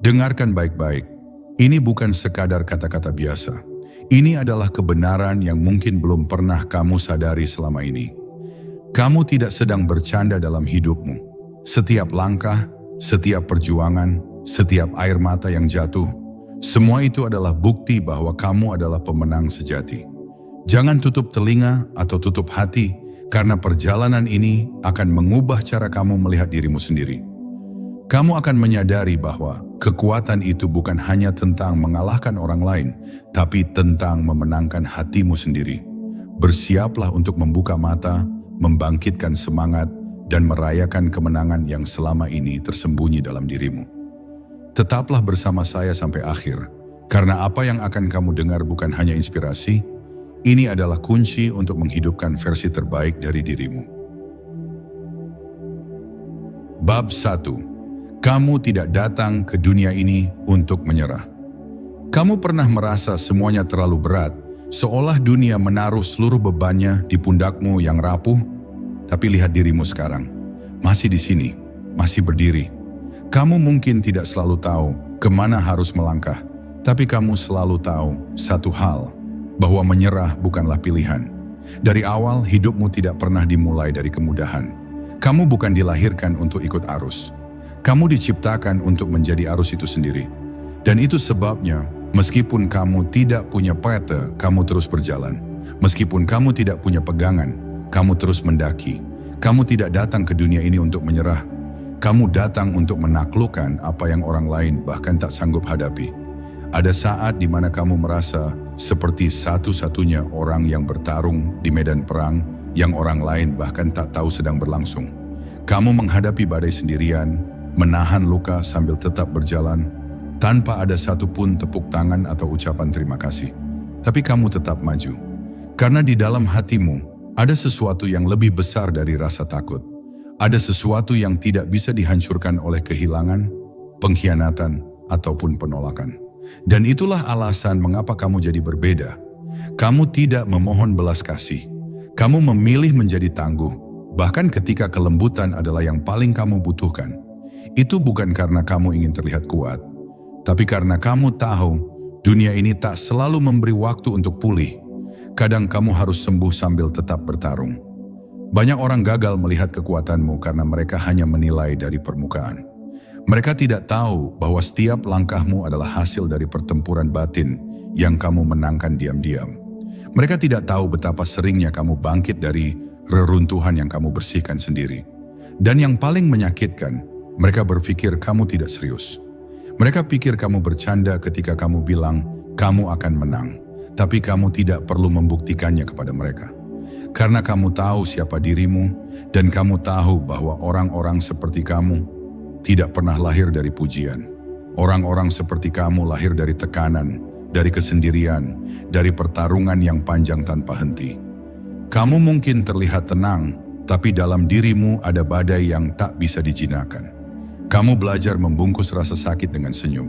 Dengarkan baik-baik. Ini bukan sekadar kata-kata biasa. Ini adalah kebenaran yang mungkin belum pernah kamu sadari selama ini. Kamu tidak sedang bercanda dalam hidupmu. Setiap langkah, setiap perjuangan, setiap air mata yang jatuh, semua itu adalah bukti bahwa kamu adalah pemenang sejati. Jangan tutup telinga atau tutup hati, karena perjalanan ini akan mengubah cara kamu melihat dirimu sendiri. Kamu akan menyadari bahwa kekuatan itu bukan hanya tentang mengalahkan orang lain, tapi tentang memenangkan hatimu sendiri. Bersiaplah untuk membuka mata, membangkitkan semangat, dan merayakan kemenangan yang selama ini tersembunyi dalam dirimu. Tetaplah bersama saya sampai akhir, karena apa yang akan kamu dengar bukan hanya inspirasi, ini adalah kunci untuk menghidupkan versi terbaik dari dirimu. Bab 1. Kamu tidak datang ke dunia ini untuk menyerah. Kamu pernah merasa semuanya terlalu berat, seolah dunia menaruh seluruh bebannya di pundakmu yang rapuh? Tapi lihat dirimu sekarang, masih di sini, masih berdiri. Kamu mungkin tidak selalu tahu kemana harus melangkah, tapi kamu selalu tahu satu hal, bahwa menyerah bukanlah pilihan. Dari awal, hidupmu tidak pernah dimulai dari kemudahan. Kamu bukan dilahirkan untuk ikut arus. Kamu diciptakan untuk menjadi arus itu sendiri. Dan itu sebabnya, meskipun kamu tidak punya peta, kamu terus berjalan. Meskipun kamu tidak punya pegangan, kamu terus mendaki. Kamu tidak datang ke dunia ini untuk menyerah. Kamu datang untuk menaklukkan apa yang orang lain bahkan tak sanggup hadapi. Ada saat di mana kamu merasa seperti satu-satunya orang yang bertarung di medan perang yang orang lain bahkan tak tahu sedang berlangsung. Kamu menghadapi badai sendirian, menahan luka sambil tetap berjalan, tanpa ada satupun tepuk tangan atau ucapan terima kasih. Tapi kamu tetap maju. Karena di dalam hatimu, ada sesuatu yang lebih besar dari rasa takut. Ada sesuatu yang tidak bisa dihancurkan oleh kehilangan, pengkhianatan, ataupun penolakan. Dan itulah alasan mengapa kamu jadi berbeda. Kamu tidak memohon belas kasih. Kamu memilih menjadi tangguh, bahkan ketika kelembutan adalah yang paling kamu butuhkan. Itu bukan karena kamu ingin terlihat kuat, tapi karena kamu tahu dunia ini tak selalu memberi waktu untuk pulih. Kadang kamu harus sembuh sambil tetap bertarung. Banyak orang gagal melihat kekuatanmu karena mereka hanya menilai dari permukaan. Mereka tidak tahu bahwa setiap langkahmu adalah hasil dari pertempuran batin yang kamu menangkan diam-diam. Mereka tidak tahu betapa seringnya kamu bangkit dari reruntuhan yang kamu bersihkan sendiri. Dan yang paling menyakitkan, mereka berpikir kamu tidak serius. Mereka pikir kamu bercanda ketika kamu bilang kamu akan menang. Tapi kamu tidak perlu membuktikannya kepada mereka. Karena kamu tahu siapa dirimu dan kamu tahu bahwa orang-orang seperti kamu tidak pernah lahir dari pujian. Orang-orang seperti kamu lahir dari tekanan, dari kesendirian, dari pertarungan yang panjang tanpa henti. Kamu mungkin terlihat tenang, tapi dalam dirimu ada badai yang tak bisa dijinakkan. Kamu belajar membungkus rasa sakit dengan senyum.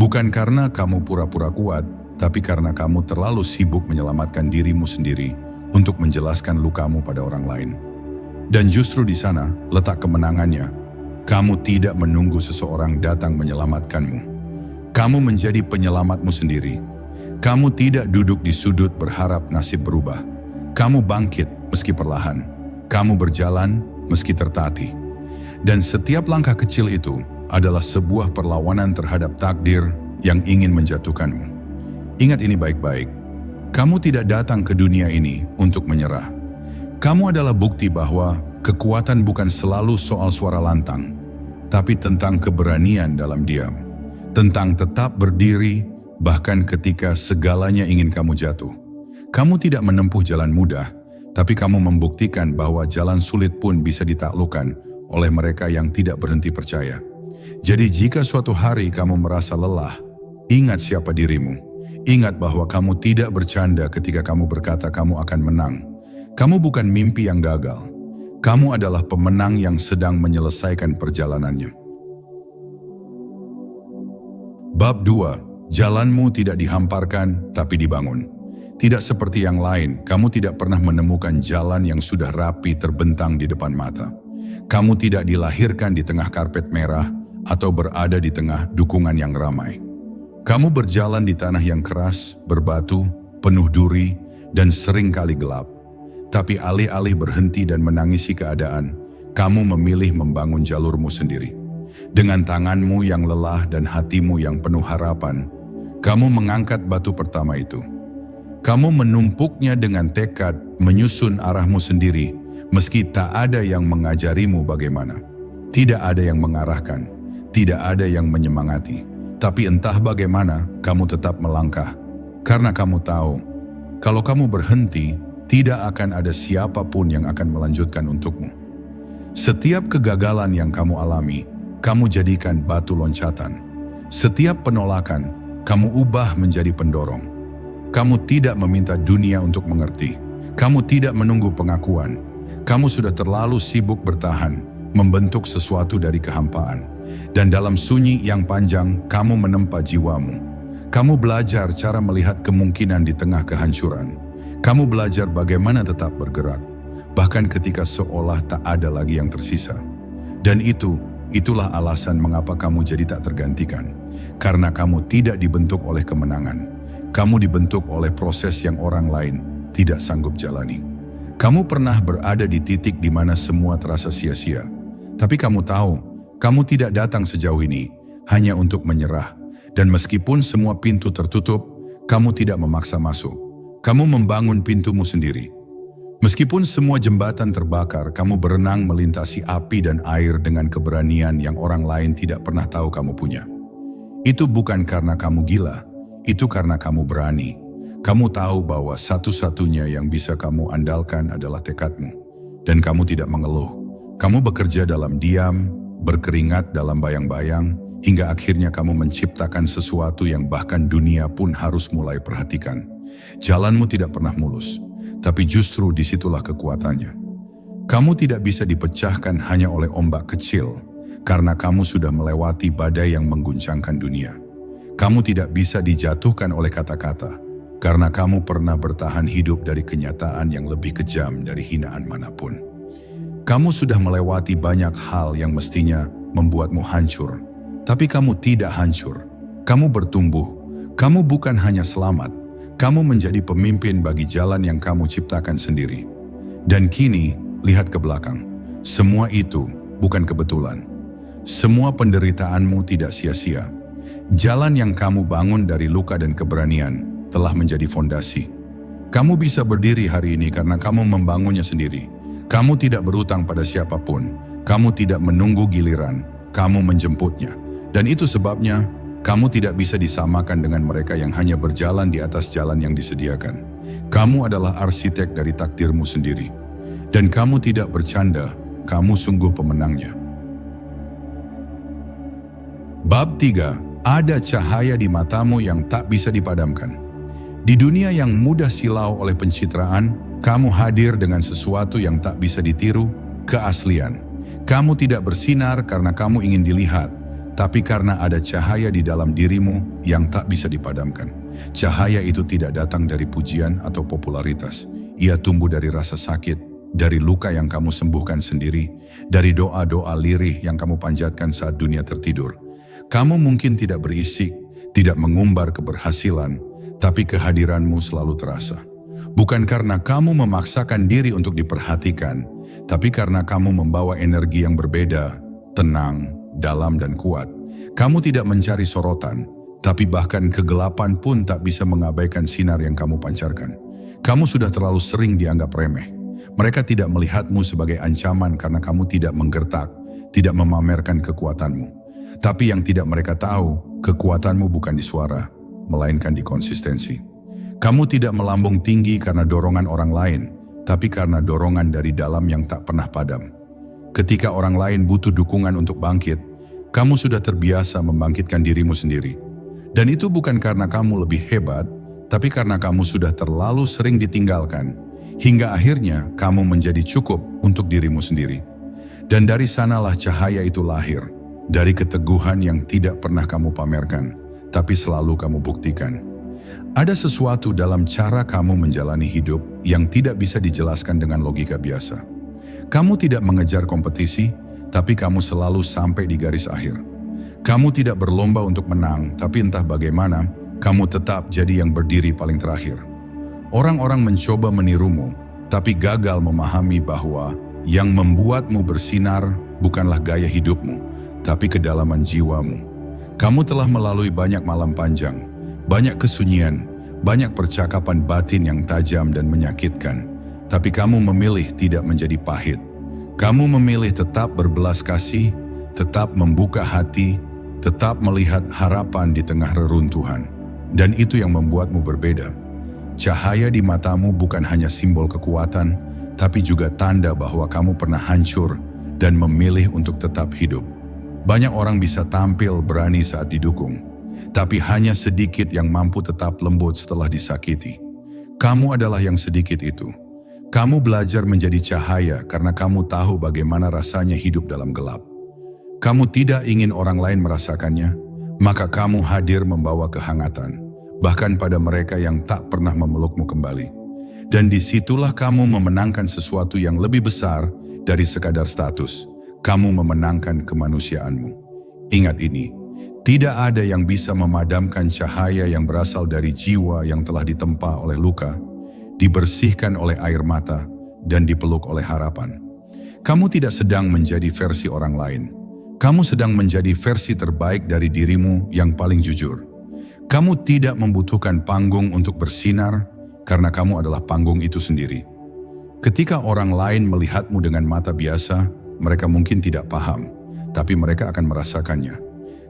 Bukan karena kamu pura-pura kuat, tapi karena kamu terlalu sibuk menyelamatkan dirimu sendiri untuk menjelaskan lukamu pada orang lain. Dan justru di sana letak kemenangannya. Kamu tidak menunggu seseorang datang menyelamatkanmu. Kamu menjadi penyelamatmu sendiri. Kamu tidak duduk di sudut berharap nasib berubah. Kamu bangkit meski perlahan. Kamu berjalan meski tertatih. Dan setiap langkah kecil itu adalah sebuah perlawanan terhadap takdir yang ingin menjatuhkanmu. Ingat ini baik-baik. Kamu tidak datang ke dunia ini untuk menyerah. Kamu adalah bukti bahwa kekuatan bukan selalu soal suara lantang, tapi tentang keberanian dalam diam. Tentang tetap berdiri, bahkan ketika segalanya ingin kamu jatuh. Kamu tidak menempuh jalan mudah, tapi kamu membuktikan bahwa jalan sulit pun bisa ditaklukkan oleh mereka yang tidak berhenti percaya. Jadi jika suatu hari kamu merasa lelah, ingat siapa dirimu. Ingat bahwa kamu tidak bercanda ketika kamu berkata kamu akan menang. Kamu bukan mimpi yang gagal. Kamu adalah pemenang yang sedang menyelesaikan perjalanannya. Bab 2. Jalanmu tidak dihamparkan, tapi dibangun. Tidak seperti yang lain, kamu tidak pernah menemukan jalan yang sudah rapi terbentang di depan mata. Kamu tidak dilahirkan di tengah karpet merah atau berada di tengah dukungan yang ramai. Kamu berjalan di tanah yang keras, berbatu, penuh duri, dan seringkali gelap. Tapi alih-alih berhenti dan menangisi keadaan, kamu memilih membangun jalurmu sendiri. Dengan tanganmu yang lelah dan hatimu yang penuh harapan, kamu mengangkat batu pertama itu. Kamu menumpuknya dengan tekad menyusun arahmu sendiri, meski tak ada yang mengajarimu bagaimana. Tidak ada yang mengarahkan, tidak ada yang menyemangati. Tapi entah bagaimana, kamu tetap melangkah. Karena kamu tahu, kalau kamu berhenti, tidak akan ada siapapun yang akan melanjutkan untukmu. Setiap kegagalan yang kamu alami, kamu jadikan batu loncatan. Setiap penolakan, kamu ubah menjadi pendorong. Kamu tidak meminta dunia untuk mengerti. Kamu tidak menunggu pengakuan. Kamu sudah terlalu sibuk bertahan, membentuk sesuatu dari kehampaan. Dan dalam sunyi yang panjang, kamu menempa jiwamu. Kamu belajar cara melihat kemungkinan di tengah kehancuran. Kamu belajar bagaimana tetap bergerak, bahkan ketika seolah tak ada lagi yang tersisa. Dan itulah alasan mengapa kamu jadi tak tergantikan. Karena kamu tidak dibentuk oleh kemenangan. Kamu dibentuk oleh proses yang orang lain tidak sanggup jalani. Kamu pernah berada di titik di mana semua terasa sia-sia. Tapi kamu tahu, kamu tidak datang sejauh ini hanya untuk menyerah. Dan meskipun semua pintu tertutup, kamu tidak memaksa masuk. Kamu membangun pintumu sendiri. Meskipun semua jembatan terbakar, kamu berenang melintasi api dan air dengan keberanian yang orang lain tidak pernah tahu kamu punya. Itu bukan karena kamu gila, itu karena kamu berani. Kamu tahu bahwa satu-satunya yang bisa kamu andalkan adalah tekadmu. Dan kamu tidak mengeluh. Kamu bekerja dalam diam, berkeringat dalam bayang-bayang, hingga akhirnya kamu menciptakan sesuatu yang bahkan dunia pun harus mulai perhatikan. Jalanmu tidak pernah mulus, tapi justru disitulah kekuatannya. Kamu tidak bisa dipecahkan hanya oleh ombak kecil, karena kamu sudah melewati badai yang mengguncangkan dunia. Kamu tidak bisa dijatuhkan oleh kata-kata, karena kamu pernah bertahan hidup dari kenyataan yang lebih kejam dari hinaan manapun. Kamu sudah melewati banyak hal yang mestinya membuatmu hancur, tapi kamu tidak hancur. Kamu bertumbuh. Kamu bukan hanya selamat, kamu menjadi pemimpin bagi jalan yang kamu ciptakan sendiri. Dan kini, lihat ke belakang. Semua itu bukan kebetulan. Semua penderitaanmu tidak sia-sia. Jalan yang kamu bangun dari luka dan keberanian telah menjadi fondasi. Kamu bisa berdiri hari ini karena kamu membangunnya sendiri. Kamu tidak berutang pada siapapun. Kamu tidak menunggu giliran. Kamu menjemputnya. Dan itu sebabnya kamu tidak bisa disamakan dengan mereka yang hanya berjalan di atas jalan yang disediakan. Kamu adalah arsitek dari takdirmu sendiri. Dan kamu tidak bercanda, kamu sungguh pemenangnya. Bab 3. Ada cahaya di matamu yang tak bisa dipadamkan. Di dunia yang mudah silau oleh pencitraan, kamu hadir dengan sesuatu yang tak bisa ditiru, keaslian. Kamu tidak bersinar karena kamu ingin dilihat, tapi karena ada cahaya di dalam dirimu yang tak bisa dipadamkan. Cahaya itu tidak datang dari pujian atau popularitas. Ia tumbuh dari rasa sakit, dari luka yang kamu sembuhkan sendiri, dari doa-doa lirih yang kamu panjatkan saat dunia tertidur. Kamu mungkin tidak berisik, tidak mengumbar keberhasilan, tapi kehadiranmu selalu terasa. Bukan karena kamu memaksakan diri untuk diperhatikan, tapi karena kamu membawa energi yang berbeda, tenang, dalam dan kuat. Kamu tidak mencari sorotan, tapi bahkan kegelapan pun tak bisa mengabaikan sinar yang kamu pancarkan. Kamu sudah terlalu sering dianggap remeh. Mereka tidak melihatmu sebagai ancaman karena kamu tidak menggertak, tidak memamerkan kekuatanmu. Tapi yang tidak mereka tahu, kekuatanmu bukan di suara, melainkan di konsistensi. Kamu tidak melambung tinggi karena dorongan orang lain, tapi karena dorongan dari dalam yang tak pernah padam. Ketika orang lain butuh dukungan untuk bangkit, kamu sudah terbiasa membangkitkan dirimu sendiri. Dan itu bukan karena kamu lebih hebat, tapi karena kamu sudah terlalu sering ditinggalkan, hingga akhirnya kamu menjadi cukup untuk dirimu sendiri. Dan dari sanalah cahaya itu lahir, dari keteguhan yang tidak pernah kamu pamerkan, tapi selalu kamu buktikan. Ada sesuatu dalam cara kamu menjalani hidup yang tidak bisa dijelaskan dengan logika biasa. Kamu tidak mengejar kompetisi, tapi kamu selalu sampai di garis akhir. Kamu tidak berlomba untuk menang, tapi entah bagaimana, kamu tetap jadi yang berdiri paling terakhir. Orang-orang mencoba menirumu, tapi gagal memahami bahwa yang membuatmu bersinar bukanlah gaya hidupmu, tapi kedalaman jiwamu. Kamu telah melalui banyak malam panjang, banyak kesunyian, banyak percakapan batin yang tajam dan menyakitkan. Tapi kamu memilih tidak menjadi pahit. Kamu memilih tetap berbelas kasih, tetap membuka hati, tetap melihat harapan di tengah reruntuhan. Dan itu yang membuatmu berbeda. Cahaya di matamu bukan hanya simbol kekuatan, tapi juga tanda bahwa kamu pernah hancur dan memilih untuk tetap hidup. Banyak orang bisa tampil berani saat didukung, tapi hanya sedikit yang mampu tetap lembut setelah disakiti. Kamu adalah yang sedikit itu. Kamu belajar menjadi cahaya karena kamu tahu bagaimana rasanya hidup dalam gelap. Kamu tidak ingin orang lain merasakannya, maka kamu hadir membawa kehangatan, bahkan pada mereka yang tak pernah memelukmu kembali. Dan disitulah kamu memenangkan sesuatu yang lebih besar dari sekadar status. Kamu memenangkan kemanusiaanmu. Ingat ini, tidak ada yang bisa memadamkan cahaya yang berasal dari jiwa yang telah ditempa oleh luka, dibersihkan oleh air mata, dan dipeluk oleh harapan. Kamu tidak sedang menjadi versi orang lain. Kamu sedang menjadi versi terbaik dari dirimu yang paling jujur. Kamu tidak membutuhkan panggung untuk bersinar, karena kamu adalah panggung itu sendiri. Ketika orang lain melihatmu dengan mata biasa, mereka mungkin tidak paham, tapi mereka akan merasakannya.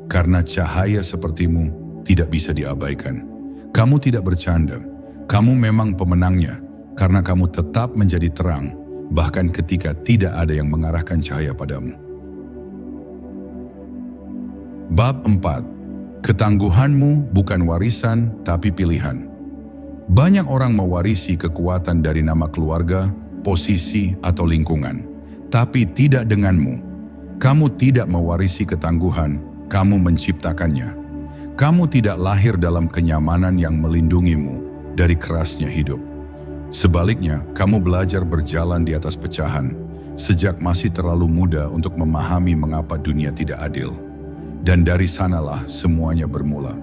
Karena cahaya sepertimu tidak bisa diabaikan. Kamu tidak bercanda. Kamu memang pemenangnya, karena kamu tetap menjadi terang, bahkan ketika tidak ada yang mengarahkan cahaya padamu. Bab 4. Ketangguhanmu bukan warisan, tapi pilihan. Banyak orang mewarisi kekuatan dari nama keluarga, posisi, atau lingkungan, tapi tidak denganmu. Kamu tidak mewarisi ketangguhan, kamu menciptakannya. Kamu tidak lahir dalam kenyamanan yang melindungimu dari kerasnya hidup. Sebaliknya, kamu belajar berjalan di atas pecahan sejak masih terlalu muda untuk memahami mengapa dunia tidak adil. Dan dari sanalah semuanya bermula.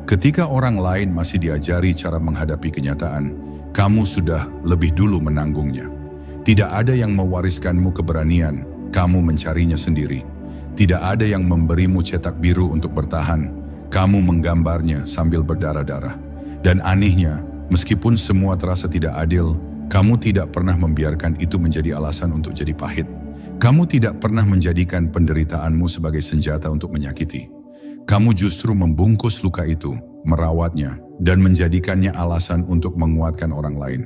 Ketika orang lain masih diajari cara menghadapi kenyataan, kamu sudah lebih dulu menanggungnya. Tidak ada yang mewariskanmu keberanian, kamu mencarinya sendiri. Tidak ada yang memberimu cetak biru untuk bertahan, kamu menggambarnya sambil berdarah-darah. Dan anehnya, meskipun semua terasa tidak adil, kamu tidak pernah membiarkan itu menjadi alasan untuk jadi pahit. Kamu tidak pernah menjadikan penderitaanmu sebagai senjata untuk menyakiti. Kamu justru membungkus luka itu, merawatnya, dan menjadikannya alasan untuk menguatkan orang lain.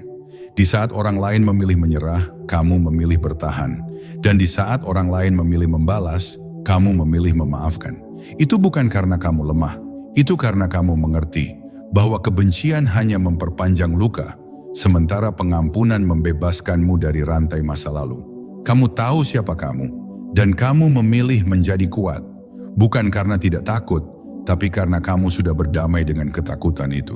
Di saat orang lain memilih menyerah, kamu memilih bertahan. Dan di saat orang lain memilih membalas, kamu memilih memaafkan. Itu bukan karena kamu lemah, itu karena kamu mengerti bahwa kebencian hanya memperpanjang luka, sementara pengampunan membebaskanmu dari rantai masa lalu. Kamu tahu siapa kamu, dan kamu memilih menjadi kuat, bukan karena tidak takut, tapi karena kamu sudah berdamai dengan ketakutan itu.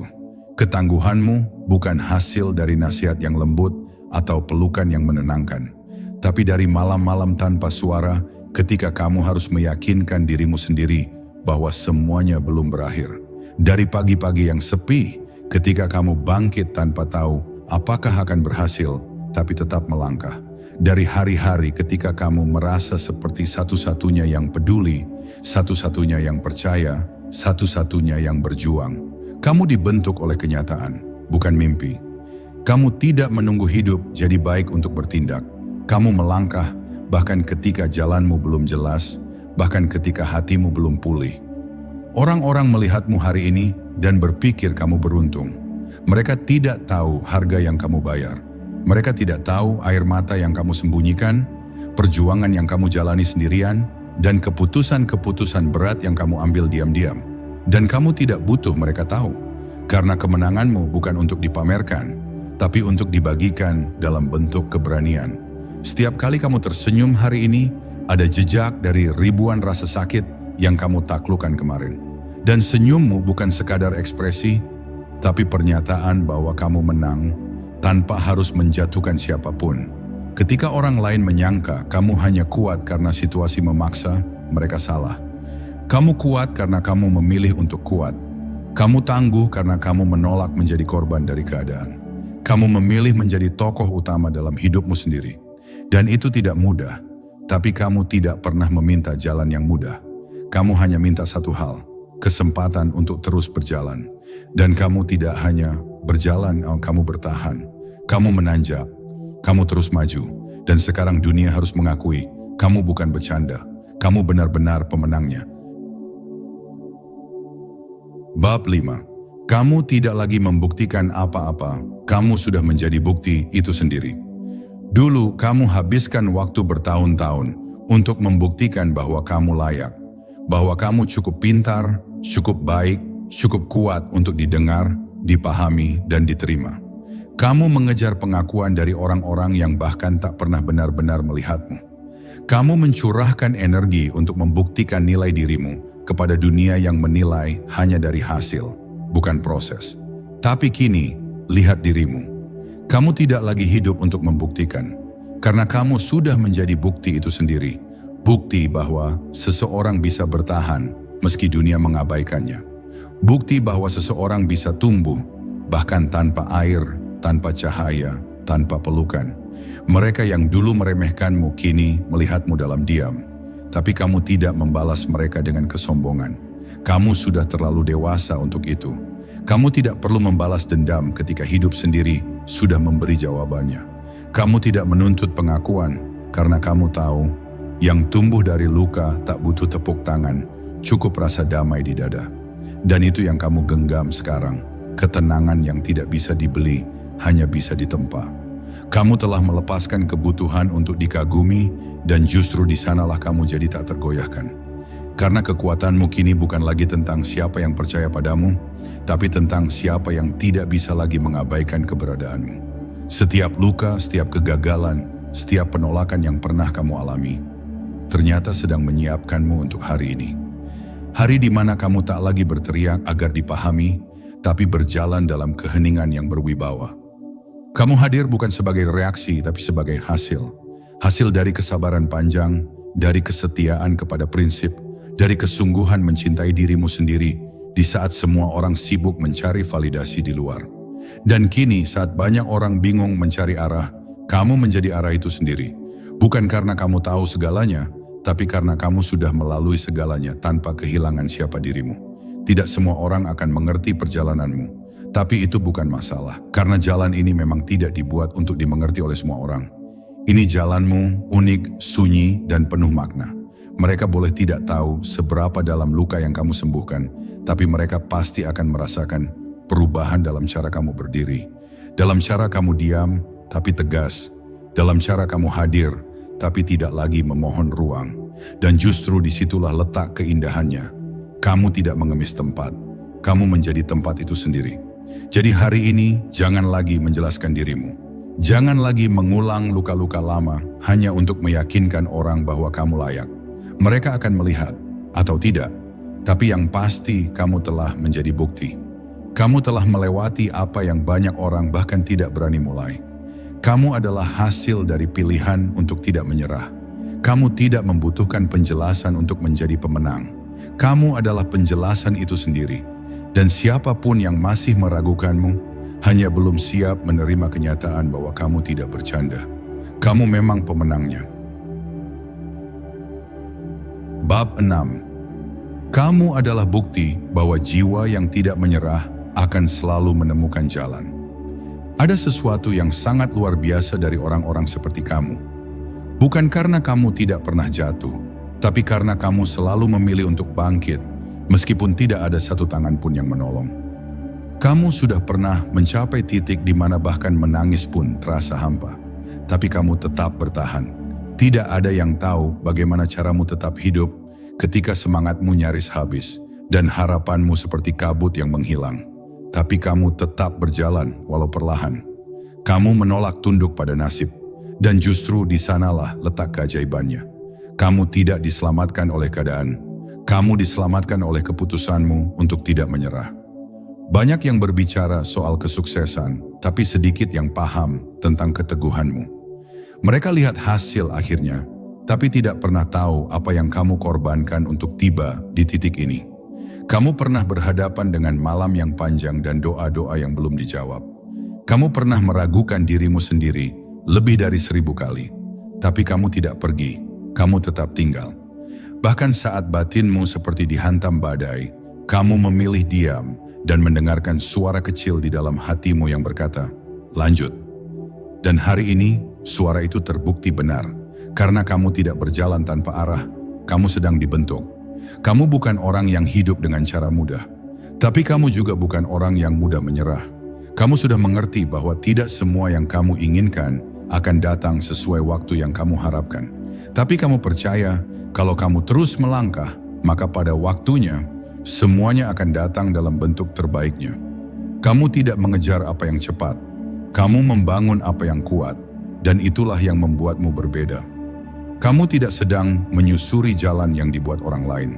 Ketangguhanmu bukan hasil dari nasihat yang lembut atau pelukan yang menenangkan, tapi dari malam-malam tanpa suara ketika kamu harus meyakinkan dirimu sendiri bahwa semuanya belum berakhir. Dari pagi-pagi yang sepi, ketika kamu bangkit tanpa tahu apakah akan berhasil, tapi tetap melangkah. Dari hari-hari ketika kamu merasa seperti satu-satunya yang peduli, satu-satunya yang percaya, satu-satunya yang berjuang. Kamu dibentuk oleh kenyataan, bukan mimpi. Kamu tidak menunggu hidup jadi baik untuk bertindak. Kamu melangkah, bahkan ketika jalanmu belum jelas, bahkan ketika hatimu belum pulih. Orang-orang melihatmu hari ini dan berpikir kamu beruntung. Mereka tidak tahu harga yang kamu bayar. Mereka tidak tahu air mata yang kamu sembunyikan, perjuangan yang kamu jalani sendirian, dan keputusan-keputusan berat yang kamu ambil diam-diam. Dan kamu tidak butuh mereka tahu, karena kemenanganmu bukan untuk dipamerkan, tapi untuk dibagikan dalam bentuk keberanian. Setiap kali kamu tersenyum hari ini, ada jejak dari ribuan rasa sakit yang kamu taklukkan kemarin. Dan senyummu bukan sekadar ekspresi, tapi pernyataan bahwa kamu menang tanpa harus menjatuhkan siapapun. Ketika orang lain menyangka kamu hanya kuat karena situasi memaksa, mereka salah. Kamu kuat karena kamu memilih untuk kuat. Kamu tangguh karena kamu menolak menjadi korban dari keadaan. Kamu memilih menjadi tokoh utama dalam hidupmu sendiri. Dan itu tidak mudah, tapi kamu tidak pernah meminta jalan yang mudah. Kamu hanya minta satu hal, kesempatan untuk terus berjalan. Dan kamu tidak hanya berjalan, kamu bertahan. Kamu menanjak, kamu terus maju. Dan sekarang dunia harus mengakui, kamu bukan bercanda. Kamu benar-benar pemenangnya. Bab 5. Kamu tidak lagi membuktikan apa-apa, kamu sudah menjadi bukti itu sendiri. Dulu kamu habiskan waktu bertahun-tahun untuk membuktikan bahwa kamu layak, bahwa kamu cukup pintar, cukup baik, cukup kuat untuk didengar, dipahami, dan diterima. Kamu mengejar pengakuan dari orang-orang yang bahkan tak pernah benar-benar melihatmu. Kamu mencurahkan energi untuk membuktikan nilai dirimu kepada dunia yang menilai hanya dari hasil, bukan proses. Tapi kini, lihat dirimu. Kamu tidak lagi hidup untuk membuktikan, karena kamu sudah menjadi bukti itu sendiri. Bukti bahwa seseorang bisa bertahan meski dunia mengabaikannya. Bukti bahwa seseorang bisa tumbuh, bahkan tanpa air, tanpa cahaya, tanpa pelukan. Mereka yang dulu meremehkanmu kini melihatmu dalam diam. Tapi kamu tidak membalas mereka dengan kesombongan. Kamu sudah terlalu dewasa untuk itu. Kamu tidak perlu membalas dendam ketika hidup sendiri sudah memberi jawabannya. Kamu tidak menuntut pengakuan karena kamu tahu yang tumbuh dari luka tak butuh tepuk tangan, cukup rasa damai di dada. Dan itu yang kamu genggam sekarang, ketenangan yang tidak bisa dibeli, hanya bisa ditempa. Kamu telah melepaskan kebutuhan untuk dikagumi dan justru di sanalah kamu jadi tak tergoyahkan. Karena kekuatanmu kini bukan lagi tentang siapa yang percaya padamu, tapi tentang siapa yang tidak bisa lagi mengabaikan keberadaanmu. Setiap luka, setiap kegagalan, setiap penolakan yang pernah kamu alami, ternyata sedang menyiapkanmu untuk hari ini. Hari di mana kamu tak lagi berteriak agar dipahami, tapi berjalan dalam keheningan yang berwibawa. Kamu hadir bukan sebagai reaksi, tapi sebagai hasil. Hasil dari kesabaran panjang, dari kesetiaan kepada prinsip, dari kesungguhan mencintai dirimu sendiri, di saat semua orang sibuk mencari validasi di luar. Dan kini saat banyak orang bingung mencari arah, kamu menjadi arah itu sendiri. Bukan karena kamu tahu segalanya, tapi karena kamu sudah melalui segalanya tanpa kehilangan siapa dirimu. Tidak semua orang akan mengerti perjalananmu. Tapi itu bukan masalah, karena jalan ini memang tidak dibuat untuk dimengerti oleh semua orang. Ini jalanmu unik, sunyi, dan penuh makna. Mereka boleh tidak tahu seberapa dalam luka yang kamu sembuhkan, tapi mereka pasti akan merasakan perubahan dalam cara kamu berdiri. Dalam cara kamu diam, tapi tegas. Dalam cara kamu hadir, tapi tidak lagi memohon ruang. Dan justru disitulah letak keindahannya. Kamu tidak mengemis tempat, kamu menjadi tempat itu sendiri. Jadi hari ini jangan lagi menjelaskan dirimu. Jangan lagi mengulang luka-luka lama hanya untuk meyakinkan orang bahwa kamu layak. Mereka akan melihat atau tidak, tapi yang pasti kamu telah menjadi bukti. Kamu telah melewati apa yang banyak orang bahkan tidak berani mulai. Kamu adalah hasil dari pilihan untuk tidak menyerah. Kamu tidak membutuhkan penjelasan untuk menjadi pemenang. Kamu adalah penjelasan itu sendiri. Dan siapapun yang masih meragukanmu, hanya belum siap menerima kenyataan bahwa kamu tidak bercanda. Kamu memang pemenangnya. Bab 6. Kamu adalah bukti bahwa jiwa yang tidak menyerah akan selalu menemukan jalan. Ada sesuatu yang sangat luar biasa dari orang-orang seperti kamu. Bukan karena kamu tidak pernah jatuh, tapi karena kamu selalu memilih untuk bangkit, meskipun tidak ada satu tangan pun yang menolong. Kamu sudah pernah mencapai titik di mana bahkan menangis pun terasa hampa. Tapi kamu tetap bertahan. Tidak ada yang tahu bagaimana caramu tetap hidup ketika semangatmu nyaris habis dan harapanmu seperti kabut yang menghilang. Tapi kamu tetap berjalan walau perlahan. Kamu menolak tunduk pada nasib. Dan justru di sanalah letak keajaibannya. Kamu tidak diselamatkan oleh keadaan. Kamu diselamatkan oleh keputusanmu untuk tidak menyerah. Banyak yang berbicara soal kesuksesan, tapi sedikit yang paham tentang keteguhanmu. Mereka lihat hasil akhirnya, tapi tidak pernah tahu apa yang kamu korbankan untuk tiba di titik ini. Kamu pernah berhadapan dengan malam yang panjang dan doa-doa yang belum dijawab. Kamu pernah meragukan dirimu sendiri lebih dari 1000 kali, tapi kamu tidak pergi, kamu tetap tinggal. Bahkan saat batinmu seperti dihantam badai, kamu memilih diam dan mendengarkan suara kecil di dalam hatimu yang berkata, "Lanjut." Dan hari ini, suara itu terbukti benar, karena kamu tidak berjalan tanpa arah, kamu sedang dibentuk. Kamu bukan orang yang hidup dengan cara mudah, tapi kamu juga bukan orang yang mudah menyerah. Kamu sudah mengerti bahwa tidak semua yang kamu inginkan akan datang sesuai waktu yang kamu harapkan. Tapi kamu percaya, kalau kamu terus melangkah, maka pada waktunya, semuanya akan datang dalam bentuk terbaiknya. Kamu tidak mengejar apa yang cepat, kamu membangun apa yang kuat, dan itulah yang membuatmu berbeda. Kamu tidak sedang menyusuri jalan yang dibuat orang lain.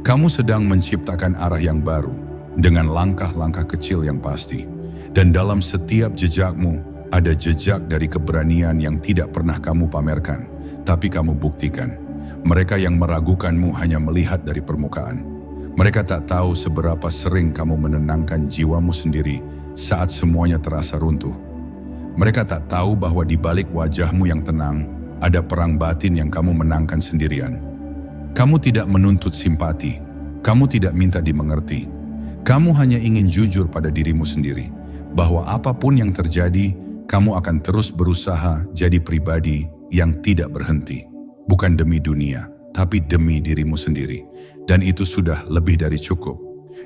Kamu sedang menciptakan arah yang baru, dengan langkah-langkah kecil yang pasti. Dan dalam setiap jejakmu, ada jejak dari keberanian yang tidak pernah kamu pamerkan, tapi kamu buktikan. Mereka yang meragukanmu hanya melihat dari permukaan. Mereka tak tahu seberapa sering kamu menenangkan jiwamu sendiri saat semuanya terasa runtuh. Mereka tak tahu bahwa di balik wajahmu yang tenang, ada perang batin yang kamu menangkan sendirian. Kamu tidak menuntut simpati, kamu tidak minta dimengerti. Kamu hanya ingin jujur pada dirimu sendiri, bahwa apapun yang terjadi, kamu akan terus berusaha jadi pribadi yang tidak berhenti. Bukan demi dunia, tapi demi dirimu sendiri. Dan itu sudah lebih dari cukup.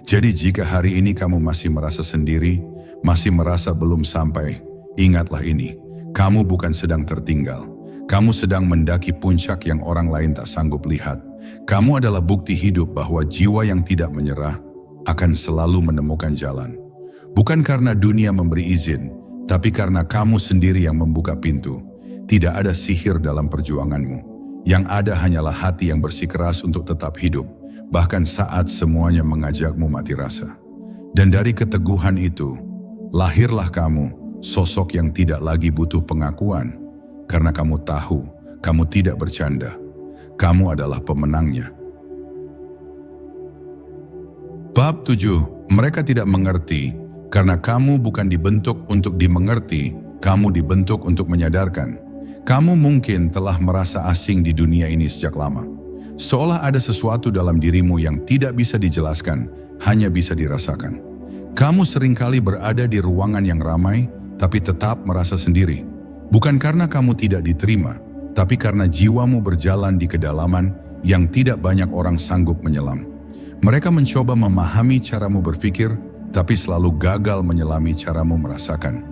Jadi jika hari ini kamu masih merasa sendiri, masih merasa belum sampai, ingatlah ini, kamu bukan sedang tertinggal. Kamu sedang mendaki puncak yang orang lain tak sanggup lihat. Kamu adalah bukti hidup bahwa jiwa yang tidak menyerah akan selalu menemukan jalan. Bukan karena dunia memberi izin, tapi karena kamu sendiri yang membuka pintu. Tidak ada sihir dalam perjuanganmu. Yang ada hanyalah hati yang bersikeras untuk tetap hidup, bahkan saat semuanya mengajakmu mati rasa. Dan dari keteguhan itu, lahirlah kamu, sosok yang tidak lagi butuh pengakuan, karena kamu tahu, kamu tidak bercanda. Kamu adalah pemenangnya. Bab 7, mereka tidak mengerti, karena kamu bukan dibentuk untuk dimengerti, kamu dibentuk untuk menyadarkan. Kamu mungkin telah merasa asing di dunia ini sejak lama. Seolah ada sesuatu dalam dirimu yang tidak bisa dijelaskan, hanya bisa dirasakan. Kamu seringkali berada di ruangan yang ramai, tapi tetap merasa sendiri. Bukan karena kamu tidak diterima, tapi karena jiwamu berjalan di kedalaman yang tidak banyak orang sanggup menyelam. Mereka mencoba memahami caramu berpikir, tapi selalu gagal menyelami caramu merasakan.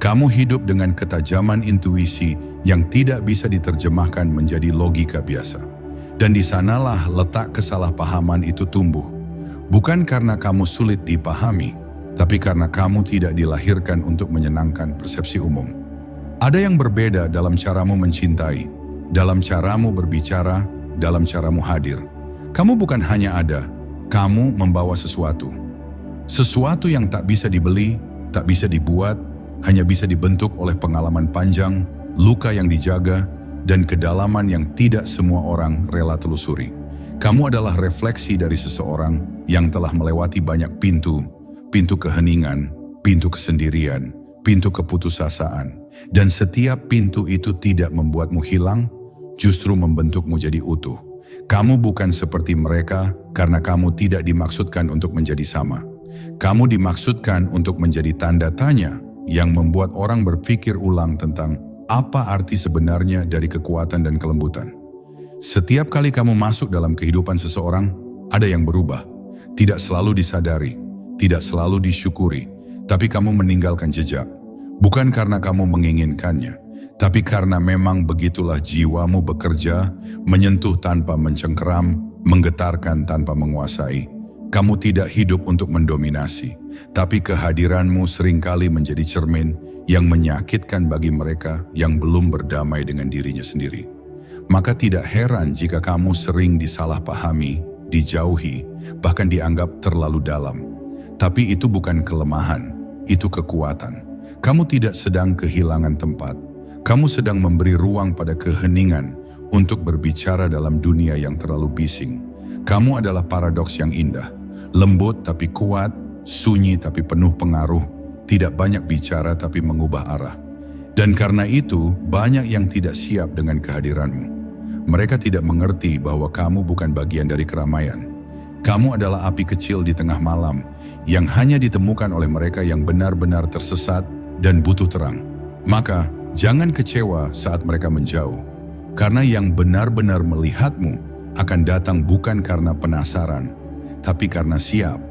Kamu hidup dengan ketajaman intuisi yang tidak bisa diterjemahkan menjadi logika biasa. Dan di sanalah letak kesalahpahaman itu tumbuh. Bukan karena kamu sulit dipahami, tapi karena kamu tidak dilahirkan untuk menyenangkan persepsi umum. Ada yang berbeda dalam caramu mencintai, dalam caramu berbicara, dalam caramu hadir. Kamu bukan hanya ada, kamu membawa sesuatu. Sesuatu yang tak bisa dibeli, tak bisa dibuat, hanya bisa dibentuk oleh pengalaman panjang, luka yang dijaga, dan kedalaman yang tidak semua orang rela telusuri. Kamu adalah refleksi dari seseorang yang telah melewati banyak pintu, pintu keheningan, pintu kesendirian, pintu keputusasaan. Dan setiap pintu itu tidak membuatmu hilang, justru membentukmu jadi utuh. Kamu bukan seperti mereka karena kamu tidak dimaksudkan untuk menjadi sama. Kamu dimaksudkan untuk menjadi tanda tanya yang membuat orang berpikir ulang tentang apa arti sebenarnya dari kekuatan dan kelembutan. Setiap kali kamu masuk dalam kehidupan seseorang, ada yang berubah. Tidak selalu disadari, tidak selalu disyukuri, tapi kamu meninggalkan jejak. Bukan karena kamu menginginkannya, tapi karena memang begitulah jiwamu bekerja, menyentuh tanpa mencengkeram, menggetarkan tanpa menguasai. Kamu tidak hidup untuk mendominasi, tapi kehadiranmu seringkali menjadi cermin yang menyakitkan bagi mereka yang belum berdamai dengan dirinya sendiri. Maka tidak heran jika kamu sering disalahpahami, dijauhi, bahkan dianggap terlalu dalam. Tapi itu bukan kelemahan, itu kekuatan. Kamu tidak sedang kehilangan tempat. Kamu sedang memberi ruang pada keheningan untuk berbicara dalam dunia yang terlalu bising. Kamu adalah paradoks yang indah, lembut tapi kuat, sunyi tapi penuh pengaruh, tidak banyak bicara tapi mengubah arah. Dan karena itu, banyak yang tidak siap dengan kehadiranmu. Mereka tidak mengerti bahwa kamu bukan bagian dari keramaian. Kamu adalah api kecil di tengah malam yang hanya ditemukan oleh mereka yang benar-benar tersesat dan butuh terang. Maka, jangan kecewa saat mereka menjauh. Karena yang benar-benar melihatmu akan datang bukan karena penasaran, tapi karena siap.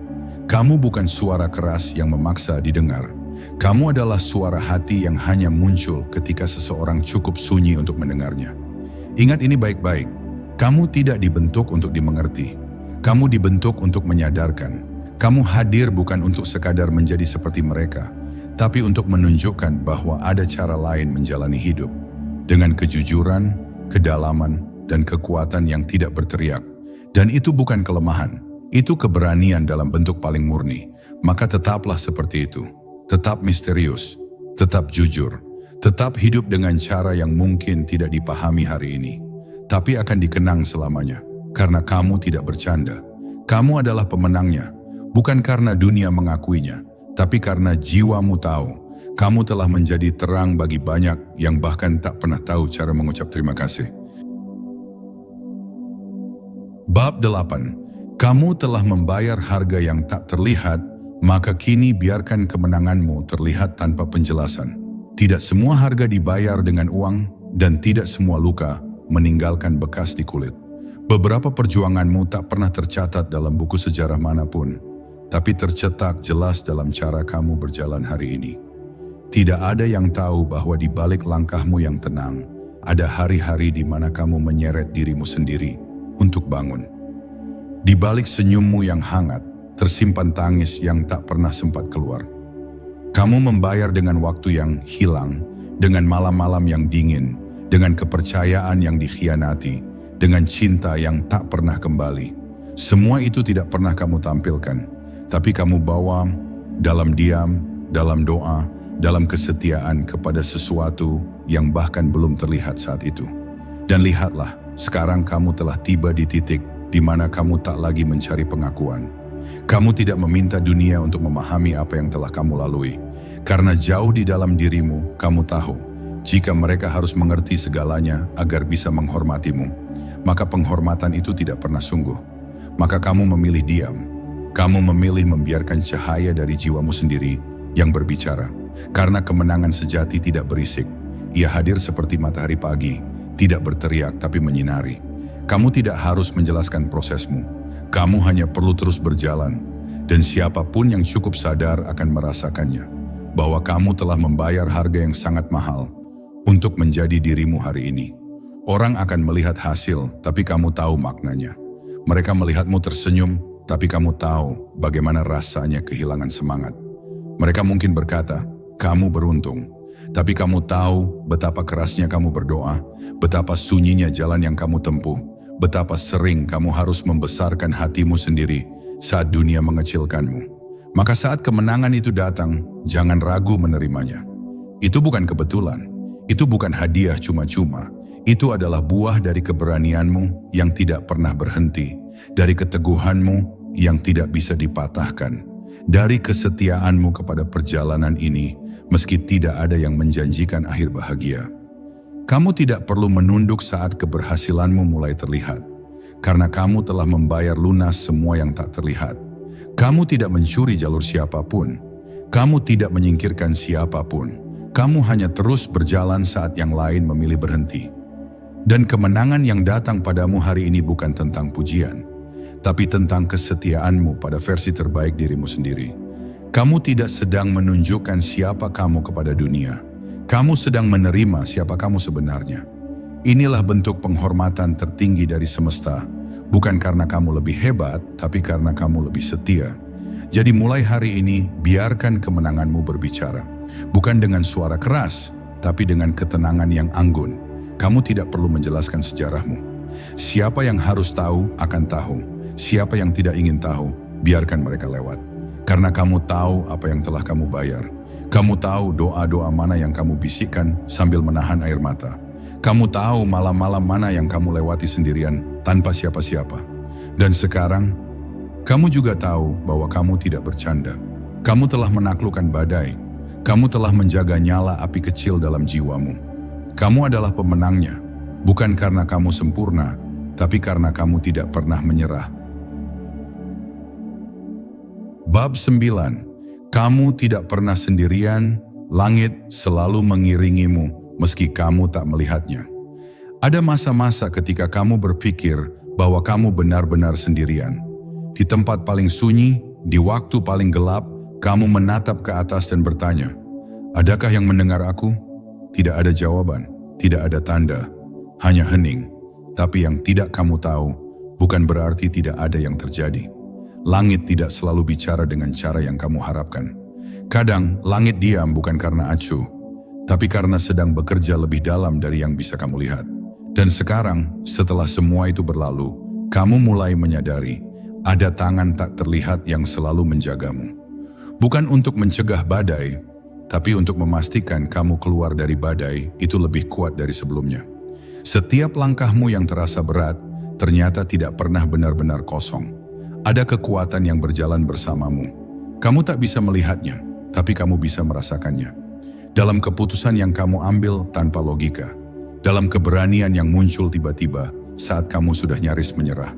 Kamu bukan suara keras yang memaksa didengar. Kamu adalah suara hati yang hanya muncul ketika seseorang cukup sunyi untuk mendengarnya. Ingat ini baik-baik, kamu tidak dibentuk untuk dimengerti. Kamu dibentuk untuk menyadarkan. Kamu hadir bukan untuk sekadar menjadi seperti mereka, tapi untuk menunjukkan bahwa ada cara lain menjalani hidup. Dengan kejujuran, kedalaman, dan kekuatan yang tidak berteriak. Dan itu bukan kelemahan, itu keberanian dalam bentuk paling murni. Maka tetaplah seperti itu. Tetap misterius, tetap jujur, tetap hidup dengan cara yang mungkin tidak dipahami hari ini, tapi akan dikenang selamanya, karena kamu tidak bercanda. Kamu adalah pemenangnya, bukan karena dunia mengakuinya, tapi karena jiwamu tahu, kamu telah menjadi terang bagi banyak yang bahkan tak pernah tahu cara mengucap terima kasih. Bab 8. Kamu telah membayar harga yang tak terlihat, maka kini biarkan kemenanganmu terlihat tanpa penjelasan. Tidak semua harga dibayar dengan uang, dan tidak semua luka meninggalkan bekas di kulit. Beberapa perjuanganmu tak pernah tercatat dalam buku sejarah manapun, tapi tercetak jelas dalam cara kamu berjalan hari ini. Tidak ada yang tahu bahwa di balik langkahmu yang tenang, ada hari-hari di mana kamu menyeret dirimu sendiri untuk bangun. Di balik senyummu yang hangat, tersimpan tangis yang tak pernah sempat keluar. Kamu membayar dengan waktu yang hilang, dengan malam-malam yang dingin, dengan kepercayaan yang dikhianati, dengan cinta yang tak pernah kembali. Semua itu tidak pernah kamu tampilkan, tapi kamu bawa dalam diam, dalam doa, dalam kesetiaan kepada sesuatu yang bahkan belum terlihat saat itu. Dan lihatlah, sekarang kamu telah tiba di titik di mana kamu tak lagi mencari pengakuan. Kamu tidak meminta dunia untuk memahami apa yang telah kamu lalui. Karena jauh di dalam dirimu, kamu tahu, jika mereka harus mengerti segalanya agar bisa menghormatimu, maka penghormatan itu tidak pernah sungguh. Maka kamu memilih diam. Kamu memilih membiarkan cahaya dari jiwamu sendiri yang berbicara. Karena kemenangan sejati tidak berisik. Ia hadir seperti matahari pagi, tidak berteriak tapi menyinari. Kamu tidak harus menjelaskan prosesmu. Kamu hanya perlu terus berjalan. Dan siapapun yang cukup sadar akan merasakannya. Bahwa kamu telah membayar harga yang sangat mahal untuk menjadi dirimu hari ini. Orang akan melihat hasil, tapi kamu tahu maknanya. Mereka melihatmu tersenyum, tapi kamu tahu bagaimana rasanya kehilangan semangat. Mereka mungkin berkata, kamu beruntung. Tapi kamu tahu betapa kerasnya kamu berdoa, betapa sunyinya jalan yang kamu tempuh, betapa sering kamu harus membesarkan hatimu sendiri saat dunia mengecilkanmu. Maka saat kemenangan itu datang, jangan ragu menerimanya. Itu bukan kebetulan, itu bukan hadiah cuma-cuma. Itu adalah buah dari keberanianmu yang tidak pernah berhenti, dari keteguhanmu yang tidak bisa dipatahkan, dari kesetiaanmu kepada perjalanan ini, meski tidak ada yang menjanjikan akhir bahagia. Kamu tidak perlu menunduk saat keberhasilanmu mulai terlihat, karena kamu telah membayar lunas semua yang tak terlihat. Kamu tidak mencuri jalur siapapun, kamu tidak menyingkirkan siapapun, kamu hanya terus berjalan saat yang lain memilih berhenti. Dan kemenangan yang datang padamu hari ini bukan tentang pujian, tapi tentang kesetiaanmu pada versi terbaik dirimu sendiri. Kamu tidak sedang menunjukkan siapa kamu kepada dunia. Kamu sedang menerima siapa kamu sebenarnya. Inilah bentuk penghormatan tertinggi dari semesta, bukan karena kamu lebih hebat, tapi karena kamu lebih setia. Jadi mulai hari ini, biarkan kemenanganmu berbicara. Bukan dengan suara keras, tapi dengan ketenangan yang anggun. Kamu tidak perlu menjelaskan sejarahmu. Siapa yang harus tahu akan tahu. Siapa yang tidak ingin tahu, biarkan mereka lewat. Karena kamu tahu apa yang telah kamu bayar. Kamu tahu doa-doa mana yang kamu bisikkan sambil menahan air mata. Kamu tahu malam-malam mana yang kamu lewati sendirian tanpa siapa-siapa. Dan sekarang, kamu juga tahu bahwa kamu tidak bercanda. Kamu telah menaklukkan badai. Kamu telah menjaga nyala api kecil dalam jiwamu. Kamu adalah pemenangnya, bukan karena kamu sempurna, tapi karena kamu tidak pernah menyerah. Bab 9. Kamu tidak pernah sendirian, langit selalu mengiringimu meski kamu tak melihatnya. Ada masa-masa ketika kamu berpikir bahwa kamu benar-benar sendirian. Di tempat paling sunyi, di waktu paling gelap, kamu menatap ke atas dan bertanya, adakah yang mendengar aku? Tidak ada jawaban, tidak ada tanda, hanya hening. Tapi yang tidak kamu tahu, bukan berarti tidak ada yang terjadi. Langit tidak selalu bicara dengan cara yang kamu harapkan. Kadang, langit diam bukan karena acuh, tapi karena sedang bekerja lebih dalam dari yang bisa kamu lihat. Dan sekarang, setelah semua itu berlalu, kamu mulai menyadari, ada tangan tak terlihat yang selalu menjagamu. Bukan untuk mencegah badai, tapi untuk memastikan kamu keluar dari badai itu lebih kuat dari sebelumnya. Setiap langkahmu yang terasa berat, ternyata tidak pernah benar-benar kosong. Ada kekuatan yang berjalan bersamamu. Kamu tak bisa melihatnya, tapi kamu bisa merasakannya. Dalam keputusan yang kamu ambil tanpa logika. Dalam keberanian yang muncul tiba-tiba saat kamu sudah nyaris menyerah.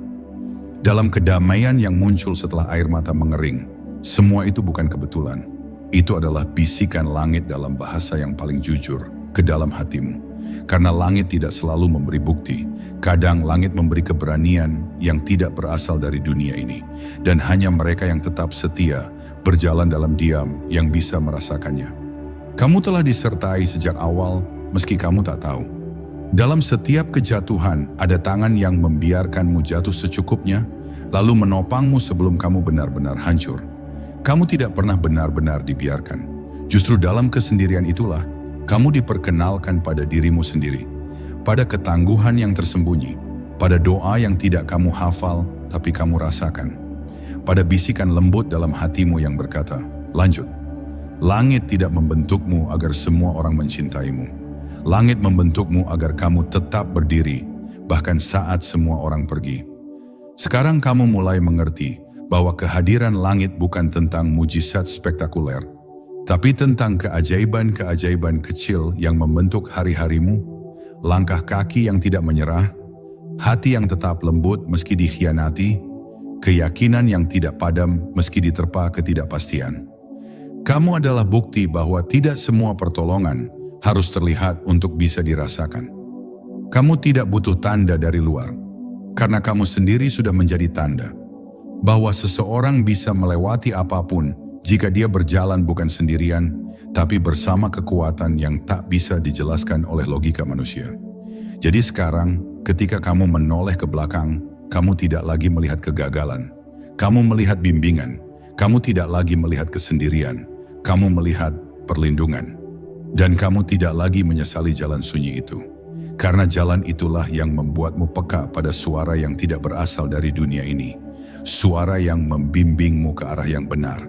Dalam kedamaian yang muncul setelah air mata mengering. Semua itu bukan kebetulan. Itu adalah bisikan langit dalam bahasa yang paling jujur ke dalam hatimu. Karena langit tidak selalu memberi bukti. Kadang langit memberi keberanian yang tidak berasal dari dunia ini. Dan hanya mereka yang tetap setia, berjalan dalam diam yang bisa merasakannya. Kamu telah disertai sejak awal meski kamu tak tahu. Dalam setiap kejatuhan ada tangan yang membiarkanmu jatuh secukupnya, lalu menopangmu sebelum kamu benar-benar hancur. Kamu tidak pernah benar-benar dibiarkan. Justru dalam kesendirian itulah, kamu diperkenalkan pada dirimu sendiri, pada ketangguhan yang tersembunyi, pada doa yang tidak kamu hafal tapi kamu rasakan, pada bisikan lembut dalam hatimu yang berkata, lanjut. Langit tidak membentukmu agar semua orang mencintaimu. Langit membentukmu agar kamu tetap berdiri, bahkan saat semua orang pergi. Sekarang kamu mulai mengerti bahwa kehadiran langit bukan tentang mujizat spektakuler, tapi tentang keajaiban-keajaiban kecil yang membentuk hari-harimu, langkah kaki yang tidak menyerah, hati yang tetap lembut meski dikhianati, keyakinan yang tidak padam meski diterpa ketidakpastian. Kamu adalah bukti bahwa tidak semua pertolongan harus terlihat untuk bisa dirasakan. Kamu tidak butuh tanda dari luar, karena kamu sendiri sudah menjadi tanda bahwa seseorang bisa melewati apapun jika dia berjalan bukan sendirian, tapi bersama kekuatan yang tak bisa dijelaskan oleh logika manusia. Jadi sekarang, ketika kamu menoleh ke belakang, kamu tidak lagi melihat kegagalan. Kamu melihat bimbingan. Kamu tidak lagi melihat kesendirian. Kamu melihat perlindungan. Dan kamu tidak lagi menyesali jalan sunyi itu. Karena jalan itulah yang membuatmu peka pada suara yang tidak berasal dari dunia ini. Suara yang membimbingmu ke arah yang benar,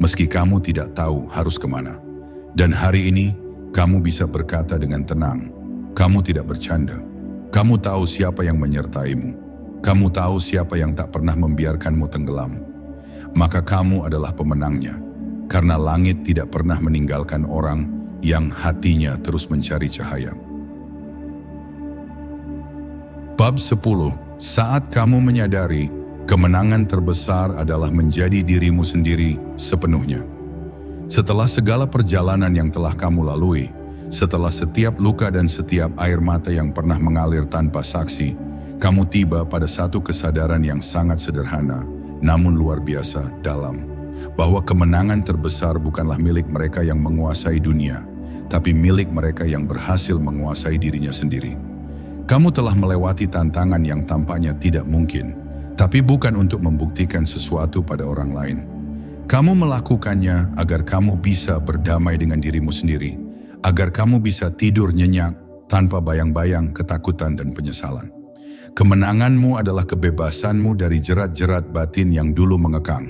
meski kamu tidak tahu harus kemana. Dan hari ini, kamu bisa berkata dengan tenang, kamu tidak bercanda. Kamu tahu siapa yang menyertaimu. Kamu tahu siapa yang tak pernah membiarkanmu tenggelam. Maka kamu adalah pemenangnya. Karena langit tidak pernah meninggalkan orang yang hatinya terus mencari cahaya. Bab 10. Saat kamu menyadari, kemenangan terbesar adalah menjadi dirimu sendiri sepenuhnya. Setelah segala perjalanan yang telah kamu lalui, setelah setiap luka dan setiap air mata yang pernah mengalir tanpa saksi, kamu tiba pada satu kesadaran yang sangat sederhana, namun luar biasa dalam. Bahwa kemenangan terbesar bukanlah milik mereka yang menguasai dunia, tapi milik mereka yang berhasil menguasai dirinya sendiri. Kamu telah melewati tantangan yang tampaknya tidak mungkin, tapi bukan untuk membuktikan sesuatu pada orang lain. Kamu melakukannya agar kamu bisa berdamai dengan dirimu sendiri, agar kamu bisa tidur nyenyak tanpa bayang-bayang ketakutan dan penyesalan. Kemenanganmu adalah kebebasanmu dari jerat-jerat batin yang dulu mengekang.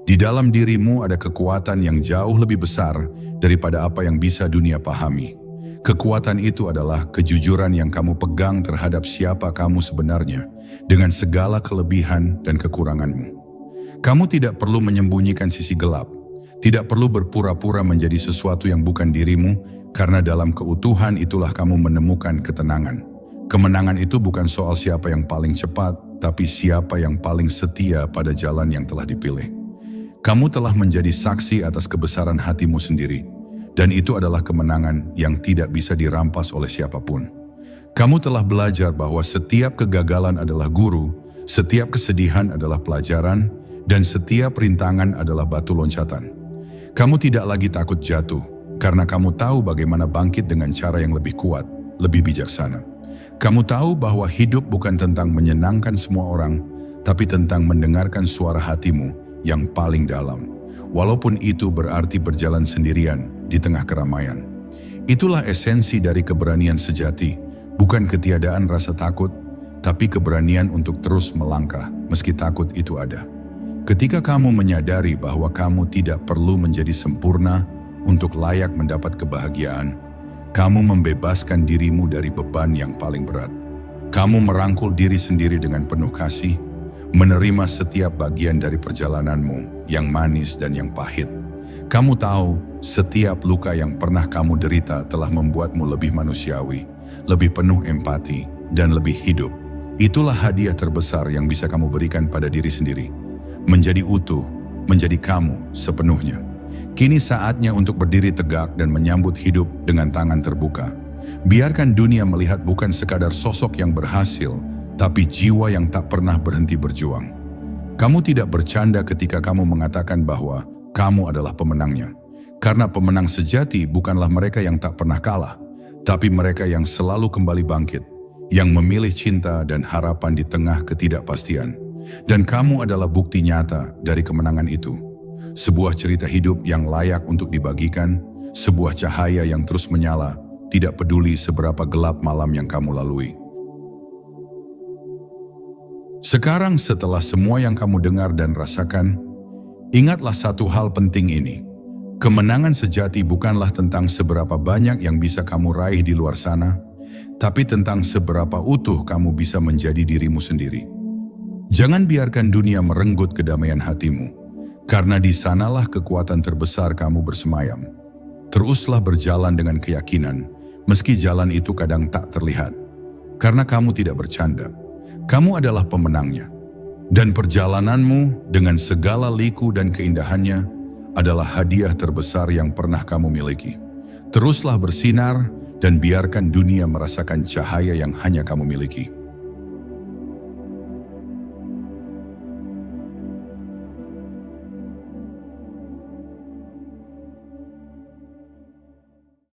Di dalam dirimu ada kekuatan yang jauh lebih besar daripada apa yang bisa dunia pahami. Kekuatan itu adalah kejujuran yang kamu pegang terhadap siapa kamu sebenarnya dengan segala kelebihan dan kekuranganmu. Kamu tidak perlu menyembunyikan sisi gelap, tidak perlu berpura-pura menjadi sesuatu yang bukan dirimu, karena dalam keutuhan itulah kamu menemukan ketenangan. Kemenangan itu bukan soal siapa yang paling cepat, tapi siapa yang paling setia pada jalan yang telah dipilih. Kamu telah menjadi saksi atas kebesaran hatimu sendiri, dan itu adalah kemenangan yang tidak bisa dirampas oleh siapapun. Kamu telah belajar bahwa setiap kegagalan adalah guru, setiap kesedihan adalah pelajaran, dan setiap rintangan adalah batu loncatan. Kamu tidak lagi takut jatuh, karena kamu tahu bagaimana bangkit dengan cara yang lebih kuat, lebih bijaksana. Kamu tahu bahwa hidup bukan tentang menyenangkan semua orang, tapi tentang mendengarkan suara hatimu yang paling dalam, walaupun itu berarti berjalan sendirian di tengah keramaian. Itulah esensi dari keberanian sejati, bukan ketiadaan rasa takut, tapi keberanian untuk terus melangkah meski takut itu ada. Ketika kamu menyadari bahwa kamu tidak perlu menjadi sempurna untuk layak mendapat kebahagiaan, kamu membebaskan dirimu dari beban yang paling berat. Kamu merangkul diri sendiri dengan penuh kasih, menerima setiap bagian dari perjalananmu yang manis dan yang pahit. Kamu tahu, setiap luka yang pernah kamu derita telah membuatmu lebih manusiawi, lebih penuh empati, dan lebih hidup. Itulah hadiah terbesar yang bisa kamu berikan pada diri sendiri. Menjadi utuh, menjadi kamu sepenuhnya. Kini saatnya untuk berdiri tegak dan menyambut hidup dengan tangan terbuka. Biarkan dunia melihat bukan sekadar sosok yang berhasil, tapi jiwa yang tak pernah berhenti berjuang. Kamu tidak bercanda ketika kamu mengatakan bahwa kamu adalah pemenangnya. Karena pemenang sejati bukanlah mereka yang tak pernah kalah, tapi mereka yang selalu kembali bangkit, yang memilih cinta dan harapan di tengah ketidakpastian. Dan kamu adalah bukti nyata dari kemenangan itu. Sebuah cerita hidup yang layak untuk dibagikan, sebuah cahaya yang terus menyala, tidak peduli seberapa gelap malam yang kamu lalui. Sekarang setelah semua yang kamu dengar dan rasakan, ingatlah satu hal penting ini. Kemenangan sejati bukanlah tentang seberapa banyak yang bisa kamu raih di luar sana, tapi tentang seberapa utuh kamu bisa menjadi dirimu sendiri. Jangan biarkan dunia merenggut kedamaian hatimu, karena di sanalah kekuatan terbesar kamu bersemayam. Teruslah berjalan dengan keyakinan, meski jalan itu kadang tak terlihat. Karena kamu tidak bercanda, kamu adalah pemenangnya. Dan perjalananmu dengan segala liku dan keindahannya adalah hadiah terbesar yang pernah kamu miliki. Teruslah bersinar dan biarkan dunia merasakan cahaya yang hanya kamu miliki.